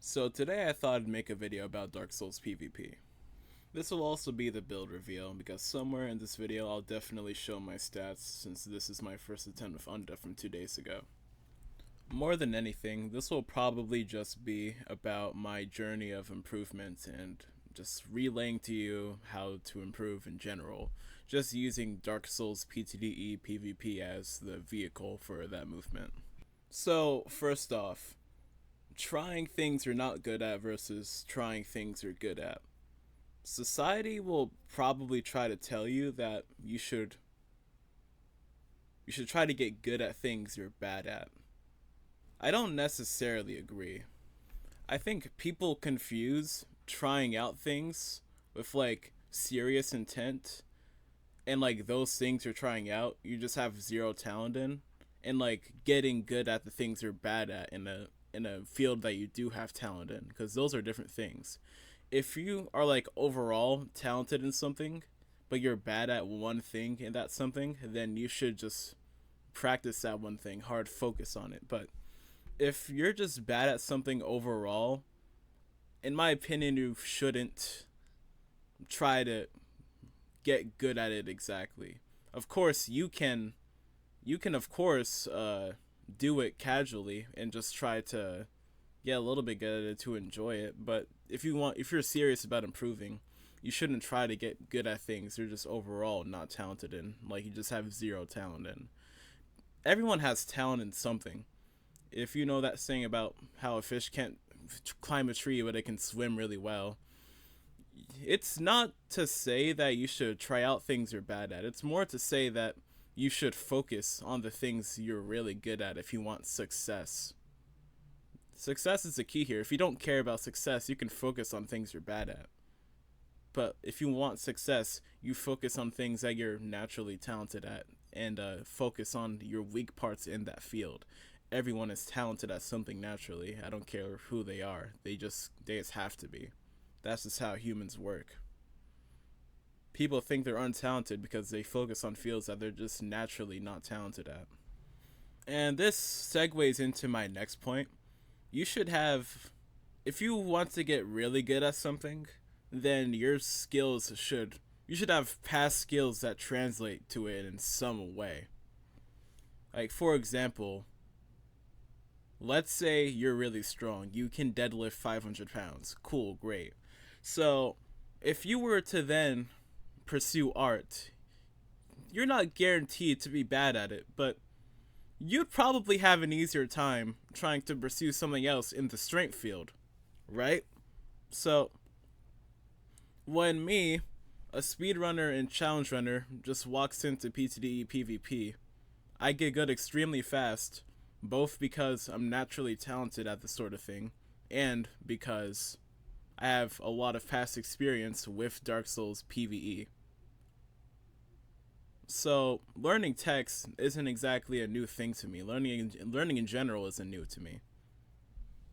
So today I thought I'd make a video about Dark Souls PvP. This will also be the build reveal because somewhere in this video I'll definitely show my stats since this is my first attempt with Undeath from 2 days ago. More than anything, this will probably just be about my journey of improvement and just relaying to you how to improve in general, just using Dark Souls PTDE PvP as the vehicle for that movement. So, first off, trying things you're not good at versus trying things you're good at. Society will probably try to tell you that you should try to get good at things you're bad at. I don't necessarily agree. I think people confuse trying out things with like serious intent and like those things you're trying out you just have zero talent in, and like getting good at the things you're bad at in a field that you do have talent in, because those are different things. If you are like overall talented in something but you're bad at one thing in that something, then you should just practice that one thing hard, focus on it. But if you're just bad at something overall, in my opinion, you shouldn't try to get good at it exactly. Of course, you can of course do it casually and just try to get a little bit good at it to enjoy it. But if you're serious about improving, you shouldn't try to get good at things you're just overall not talented in, like you just have zero talent in. Everyone has talent in something. If you know that saying about how a fish can't climb a tree but it can swim really well, it's not to say that you should try out things you're bad at. It's more to say that you should focus on the things you're really good at if you want success. Success is the key here. If you don't care about success, you can focus on things you're bad at. But if you want success, you focus on things that you're naturally talented at, and focus on your weak parts in that field. Everyone is talented at something naturally. I don't care who they are. They just have to be. That's just how humans work. People think they're untalented because they focus on fields that they're just naturally not talented at. And this segues into my next point. You should have, if you want to get really good at something, then you should have past skills that translate to it in some way. Like, for example, let's say you're really strong. You can deadlift 500 pounds. Cool, great. So, if you were to then pursue art, you're not guaranteed to be bad at it, but you'd probably have an easier time trying to pursue something else in the strength field, right? So, when me, a speedrunner and challenge runner, just walks into PTDE PvP, I get good extremely fast, both because I'm naturally talented at this sort of thing, and because I have a lot of past experience with Dark Souls PvE. So learning text isn't exactly a new thing to me. Learning in general isn't new to me.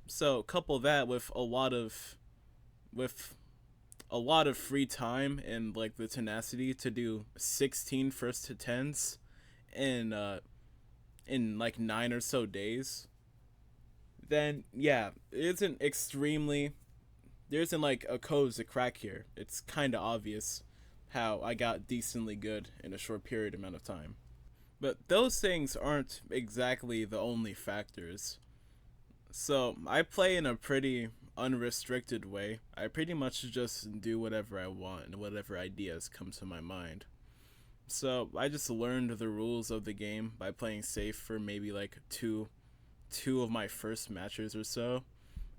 So couple that with a lot of free time and like the tenacity to do 16 first to tens in like 9 or so days, then yeah, it isn't extremely there isn't like a code to crack here. It's kind of obvious how I got decently good in a short period amount of time. But those things aren't exactly the only factors. So I play in a pretty unrestricted way. I pretty much just do whatever I want and whatever ideas come to my mind. So I just learned the rules of the game by playing safe for maybe like two of my first matches or so,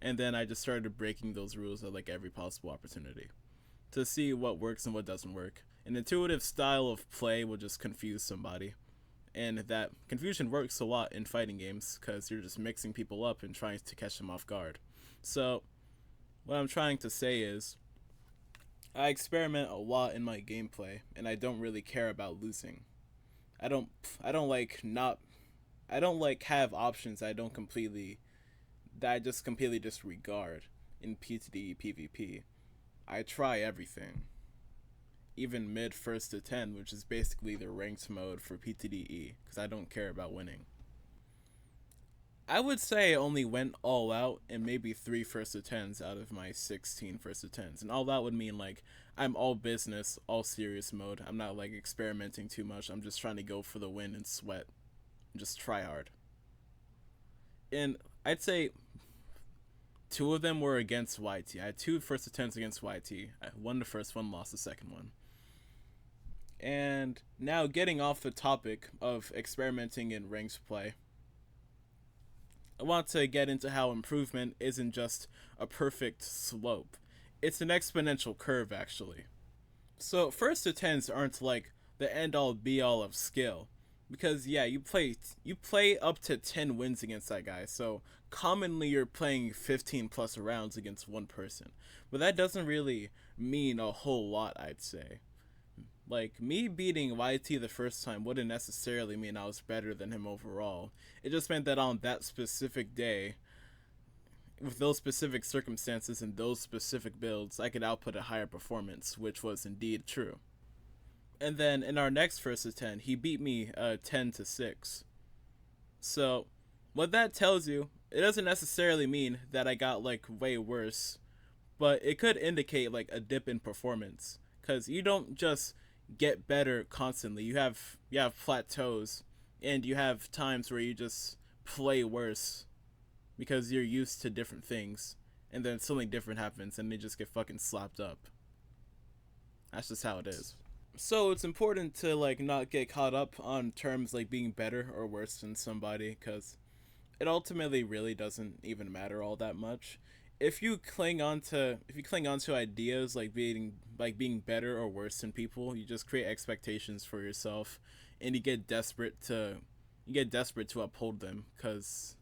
and then I just started breaking those rules at like every possible opportunity to see what works and what doesn't work. An intuitive style of play will just confuse somebody, and that confusion works a lot in fighting games because you're just mixing people up and trying to catch them off guard. So, what I'm trying to say is, I experiment a lot in my gameplay, and I don't really care about losing. I don't, I don't like not, I don't like have options that I just completely disregard in PTD PvP. I try everything, even mid first to 10, which is basically the ranked mode for PTDE, because I don't care about winning. I would say I only went all out in maybe three first attempts out of my 16 first attempts. And all that would mean like I'm all business, all serious mode. I'm not like experimenting too much. I'm just trying to go for the win and sweat. Just try hard. And I'd say two of them were against YT. I had two first attempts against YT. I won the first one, lost the second one. And now getting off the topic of experimenting in ranked play, I want to get into how improvement isn't just a perfect slope. It's an exponential curve, actually. So, first attempts aren't like the end all be all of skill. Because yeah, you play up to 10 wins against that guy. So, commonly you're playing 15 plus rounds against one person. But that doesn't really mean a whole lot, I'd say. Like, me beating YT the first time wouldn't necessarily mean I was better than him overall. It just meant that on that specific day, with those specific circumstances and those specific builds, I could output a higher performance, which was indeed true. And then in our next first attempt, he beat me 10-6. So, what that tells you, it doesn't necessarily mean that I got like way worse, but it could indicate like a dip in performance, cuz you don't just get better constantly. You have plateaus, and you have times where you just play worse because you're used to different things, and then something different happens and they just get fucking slapped up. That's just how it is. So it's important to like not get caught up on terms like being better or worse than somebody, cuz it ultimately really doesn't even matter all that much. If you cling on to ideas like being better or worse than people, you just create expectations for yourself, and you get desperate to uphold them, because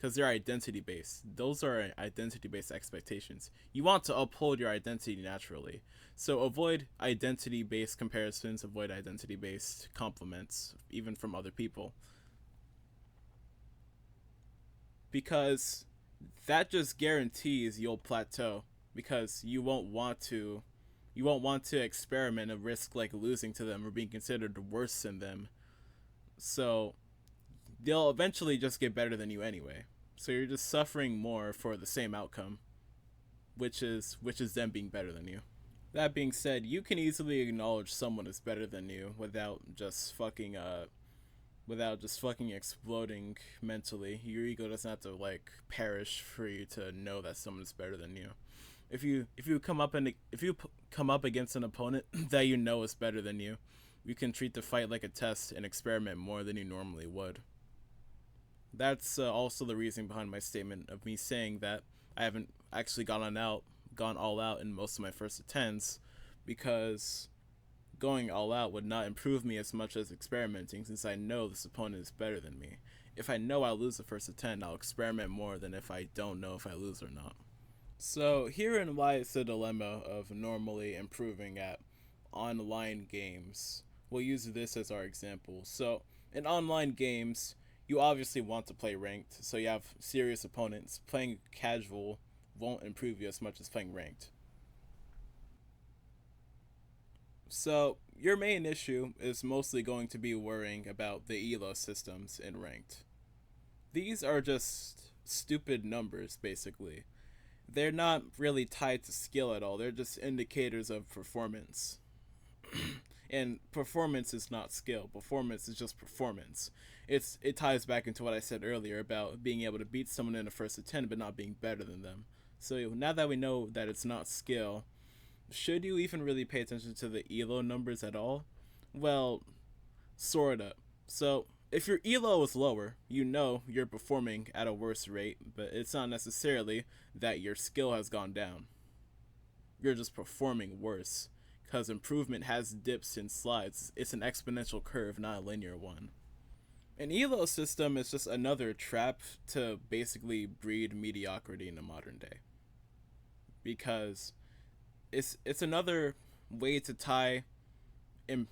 they're identity based. Those are identity based expectations. You want to uphold your identity naturally. So avoid identity based comparisons, avoid identity based compliments, even from other people, because that just guarantees you'll plateau, because you won't want to experiment and risk like losing to them or being considered worse than them. So they'll eventually just get better than you anyway. So you're just suffering more for the same outcome, which is them being better than you. That being said, you can easily acknowledge someone is better than you without just fucking exploding mentally. Your ego doesn't have to like perish for you to know that someone's better than you. If you come up against an opponent that you know is better than you can treat the fight like a test and experiment more than you normally would. That's also the reason behind my statement of me saying that I haven't actually gone all out in most of my first attempts, because going all out would not improve me as much as experimenting, since I know this opponent is better than me. If I know I'll lose the first attempt, I'll experiment more than if I don't know if I lose or not. So herein lies the dilemma of normally improving at online games. We'll use this as our example. So in online games, you obviously want to play ranked, so you have serious opponents. Playing casual won't improve you as much as playing ranked. So your main issue is mostly going to be worrying about the elo systems in ranked. These are just stupid numbers, basically. They're not really tied to skill at all. They're just indicators of performance. And performance is not skill. Performance is just performance. It ties back into what I said earlier about being able to beat someone in the first attempt but not being better than them. So now that we know that it's not skill, should you even really pay attention to the elo numbers at all? Well, sorta. So if your elo is lower, you know you're performing at a worse rate, but it's not necessarily that your skill has gone down. You're just performing worse, because improvement has dips and slides. It's an exponential curve, not a linear one. An elo system is just another trap to basically breed mediocrity in the modern day, because it's another way to tie Im-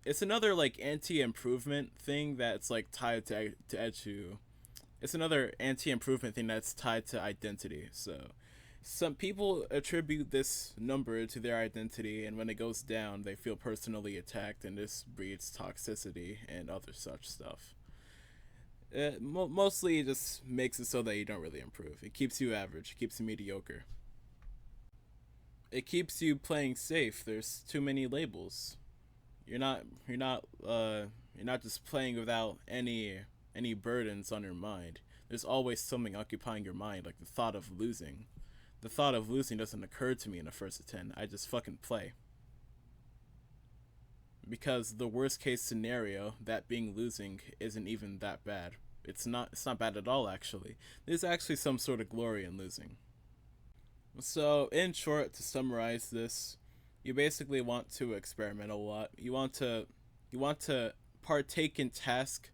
it's another like anti-improvement thing that's like tied to it's another anti-improvement thing that's tied to identity. So some people attribute this number to their identity, and when it goes down they feel personally attacked, and this breeds toxicity and other such stuff. Mostly it just makes it so that you don't really improve. It keeps you average. It keeps you mediocre. It keeps you playing safe. There's too many labels. You're not just playing without any burdens on your mind. There's always something occupying your mind, like the thought of losing. The thought of losing doesn't occur to me in the first attempt. I just fucking play. Because the worst case scenario, that being losing, isn't even that bad. It's not bad at all actually. There's actually some sort of glory in losing. So, in short, to summarize this, you basically want to experiment a lot. You want to partake in tasks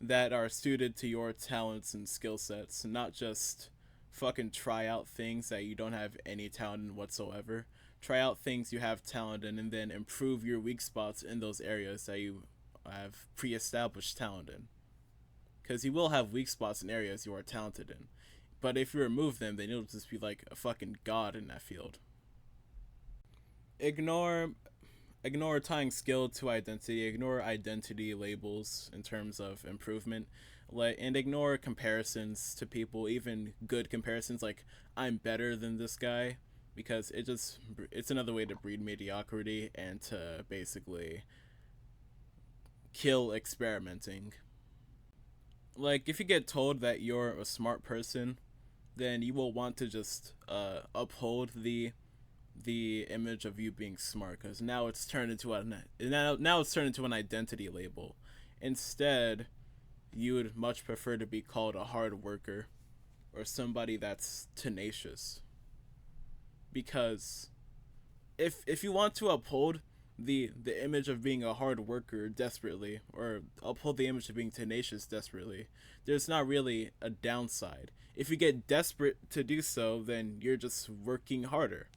that are suited to your talents and skill sets, not just fucking try out things that you don't have any talent in whatsoever. Try out things you have talent in and then improve your weak spots in those areas that you have pre-established talent in. Because you will have weak spots in areas you are talented in. But if you remove them, then you'll just be like a fucking god in that field. Ignore ignore tying skill to identity. Ignore identity labels in terms of improvement. And ignore comparisons to people, even good comparisons like I'm better than this guy, because it's another way to breed mediocrity and to basically kill experimenting. Like if you get told that you're a smart person, then you will want to just uphold the image of you being smart, because now it's turned into now it's turned into an identity label. Instead, you would much prefer to be called a hard worker or somebody that's tenacious. Because if you want to uphold the image of being a hard worker desperately, or uphold the image of being tenacious desperately, there's not really a downside. If you get desperate to do so, then you're just working harder.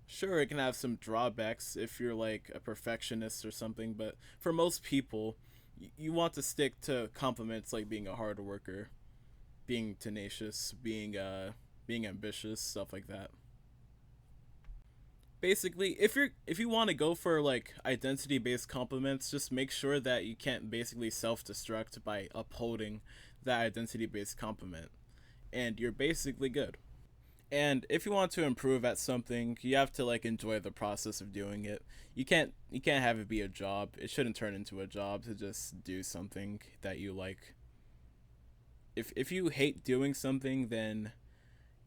Sure, it can have some drawbacks if you're like a perfectionist or something, but for most people, you want to stick to compliments like being a hard worker, being tenacious, being ambitious, stuff like that. Basically, if you want to go for like identity based compliments, just make sure that you can't basically self destruct by upholding that identity based compliment, and you're basically good. And if you want to improve at something, you have to like enjoy the process of doing it. You can't have it be a job. It shouldn't turn into a job to just do something that you like. If you hate doing something, then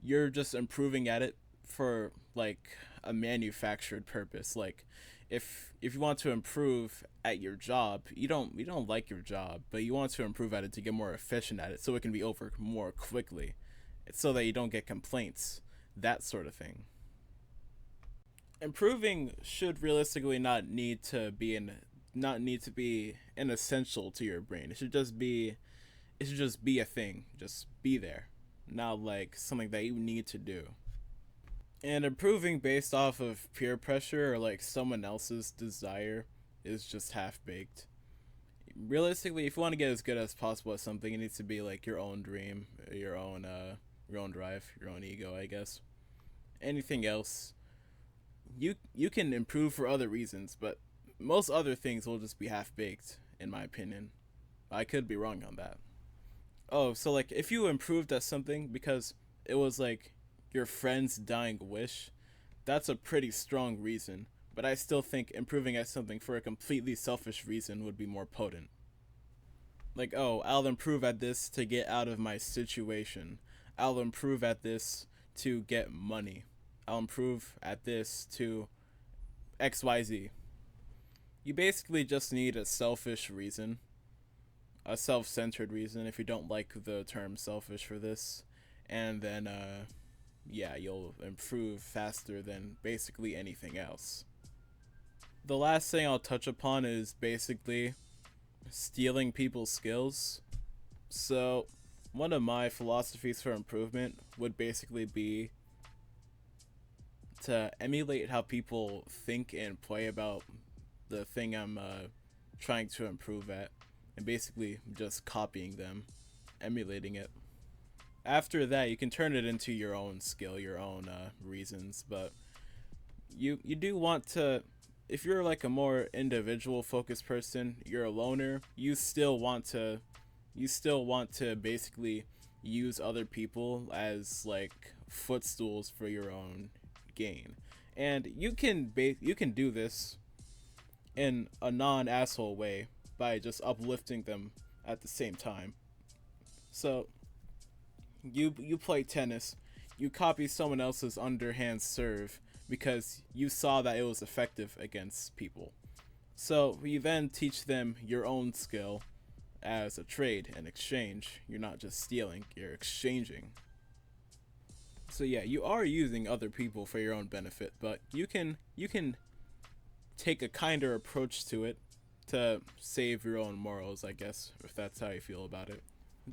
you're just improving at it for like a manufactured purpose. Like if you want to improve at your job, you don't like your job, but you want to improve at it to get more efficient at it so it can be over more quickly, so that you don't get complaints, that sort of thing. Improving should realistically not need to be an essential to your brain. It should just be a thing. Just be there. Not like something that you need to do. And improving based off of peer pressure or like someone else's desire is just half baked. Realistically, if you want to get as good as possible at something, it needs to be like your own dream, your own drive, your own ego, I guess. Anything else, you can improve for other reasons, but most other things will just be half baked, in my opinion. I could be wrong on that. Oh, so like if you improved at something because it was like your friend's dying wish, that's a pretty strong reason. But I still think improving at something for a completely selfish reason would be more potent. Like, oh, I'll improve at this to get out of my situation. I'll improve at this to get money. I'll improve at this to XYZ. You basically just need a selfish reason, a self centered reason, if you don't like the term selfish for this. And then, yeah, you'll improve faster than basically anything else. The last thing I'll touch upon is basically stealing people's skills. So, one of my philosophies for improvement would basically be to emulate how people think and play about the thing I'm trying to improve at, and basically just copying them, emulating it. After that, you can turn it into your own skill, your own reasons, but you do want to if you're like a more individual focused person, you're a loner, you still want to basically use other people as like footstools for your own gain. And you can do this in a non-asshole way by just uplifting them at the same time. So you play tennis, you copy someone else's underhand serve because you saw that it was effective against people. So you then teach them your own skill as a trade and exchange. You're not just stealing, you're exchanging. So yeah, you are using other people for your own benefit, but you can take a kinder approach to it to save your own morals, I guess, if that's how you feel about it.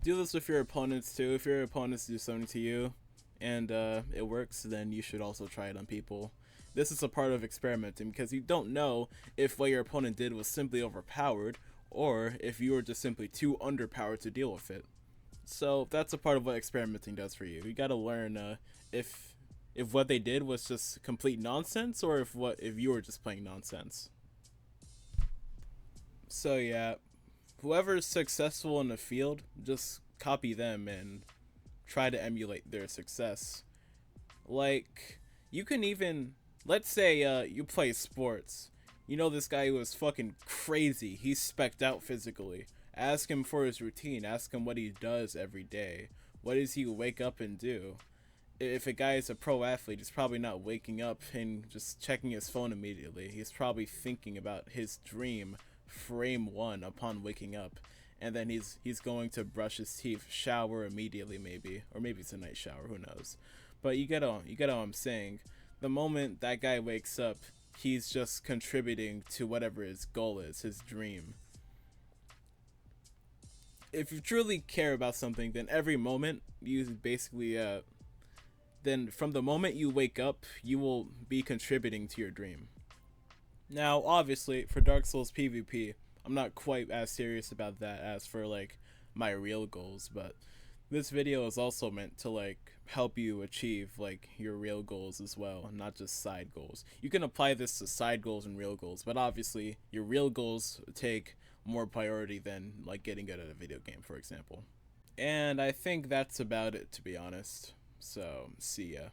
Do this with your opponents too. If your opponents do something to you and it works, then you should also try it on people. This is a part of experimenting because you don't know if what your opponent did was simply overpowered or if you were just simply too underpowered to deal with it. So that's a part of what experimenting does for you. You gotta learn if what they did was just complete nonsense or if you were just playing nonsense. So yeah, whoever's successful in the field, just copy them and try to emulate their success. Like, you can even, let's say you play sports. You know this guy who is fucking crazy. He's specced out physically. Ask him for his routine. Ask him what he does every day. What does he wake up and do? If a guy is a pro athlete, he's probably not waking up and just checking his phone immediately. He's probably thinking about his dream, frame one, upon waking up. And then he's going to brush his teeth, shower immediately maybe. Or maybe it's a night shower, who knows. But you get what I'm saying. The moment that guy wakes up, he's just contributing to whatever his goal is, his dream. If you truly care about something, then every moment you basically then from the moment you wake up, you will be contributing to your dream. Now, obviously, for Dark Souls PvP, I'm not quite as serious about that as for like my real goals, but this video is also meant to like help you achieve like your real goals as well, not just side goals. You can apply this to side goals and real goals, but obviously your real goals take more priority than like getting good at a video game, for example. And I think that's about it, to be honest. So, see ya.